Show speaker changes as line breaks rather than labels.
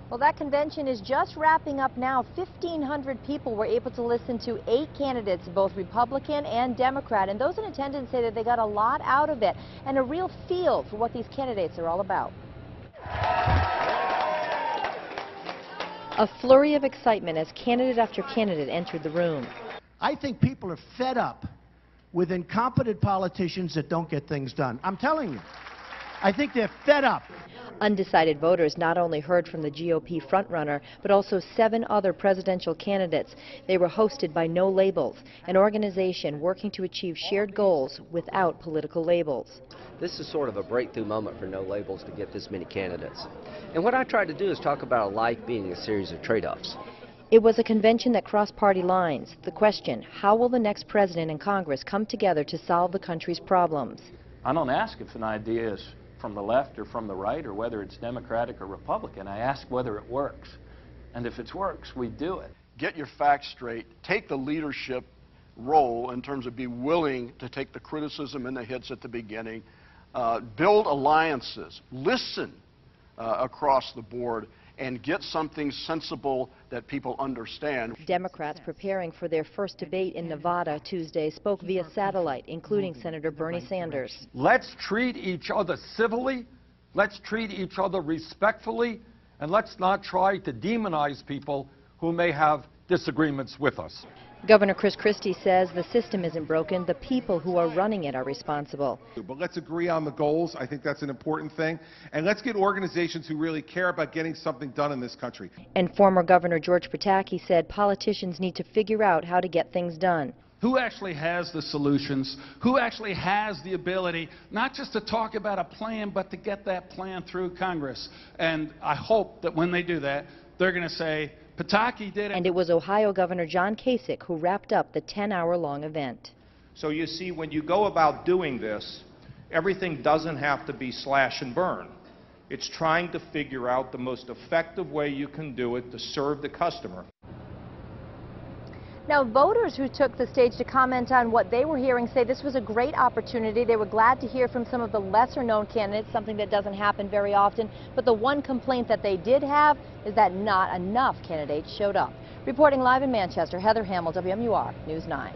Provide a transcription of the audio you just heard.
Well, that convention is just wrapping up now. 1,500 people were able to listen to 8 candidates, both Republican and Democrat, and those in attendance say that they got a lot out of it and a real feel for what these candidates are all about. A flurry of excitement as candidate after candidate entered the room.
I think people are fed up with incompetent politicians that don't get things done. I'm telling you. I think they're fed up.
Undecided voters not only heard from the GOP frontrunner, but also 7 other presidential candidates. They were hosted by No Labels, an organization working to achieve shared goals without political labels.
This is sort of a breakthrough moment for No Labels to get this many candidates. And what I tried to do is talk about a life being a series of trade-offs.
It was a convention that crossed party lines. The question, how will the next president and Congress come together to solve the country's problems?
I don't ask if an idea is from the left or from the right, or whether it's Democratic or Republican. I ask whether it works. And if it works, we do it.
Get your facts straight. Take the leadership role in terms of be willing to take the criticism and the hits at the beginning. Build alliances. Listen across the board and get something sensible that people understand.
Democrats preparing for their first debate in Nevada Tuesday spoke via satellite, including Senator Bernie Sanders.
Let's treat each other civilly, let's treat each other respectfully, and let's not try to demonize people who may have disagreements with us.
Governor Chris Christie says the system isn't broken, the people who are running it are responsible.
But let's agree on the goals. I think that's an important thing. And let's get organizations who really care about getting something done in this country.
And former Governor George Pataki said politicians need to figure out how to get things done.
Who actually has the solutions? Who actually has the ability not just to talk about a plan, but to get that plan through Congress? And I hope that when they do that, they're going to say, Pataki did it.
And it was Ohio Governor John Kasich who wrapped up the 10-hour-long event.
So you see, when you go about doing this, everything doesn't have to be slash and burn. It's trying to figure out the most effective way you can do it to serve the customer.
Now, voters who took the stage to comment on what they were hearing say this was a great opportunity. They were glad to hear from some of the lesser-known candidates, something that doesn't happen very often. But the one complaint that they did have is that not enough candidates showed up. Reporting live in Manchester, Heather Hamill, WMUR News 9.